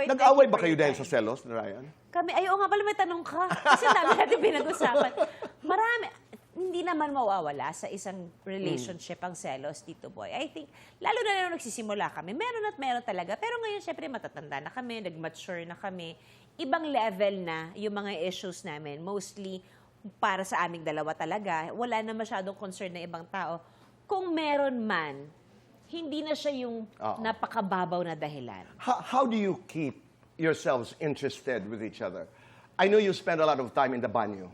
point. Nag-away Thank you ba for kayo your dahil time. sa selos, Ryan? Kami, ayaw nga pala may tanong ka. Kasi dami natin pinag-usapan. Marami, hindi naman mawawala sa isang relationship ang selos, Tito Boy. I think, lalo na nung nagsisimula kami, meron at meron talaga. Pero ngayon, syempre, matatanda na kami, nag-mature na kami. Ibang level na yung mga issues namin. Mostly, para sa aming dalawa talaga. Wala na masyadong concern na ibang tao. Kung meron man, hindi na siya yung napakababaw na dahilan. How do you keep yourselves interested with each other? I know you spend a lot of time in the banyo.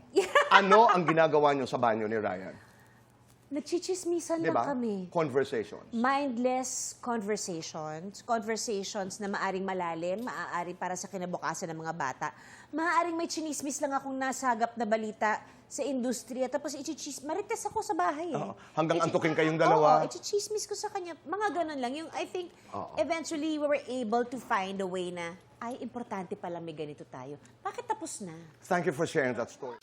Ano ang ginagawa niyo sa banyo ni Ryan? Nagchichismisan lang Diba? kami. Conversations. Mindless conversations. Conversations na maaring malalim, maaaring para sa kinabukasan ng mga bata. Maaaring may chinismis lang akong nasagap na balita sa industriya. Tapos marites ako sa bahay eh. Hanggang antukin kayong dalawa. Oo, ichismis ko sa kanya. Mga ganun lang. Yung, I think, eventually, we were able to find a way na, ay, importante pala may ganito tayo. Bakit tapos na? Thank you for sharing that story.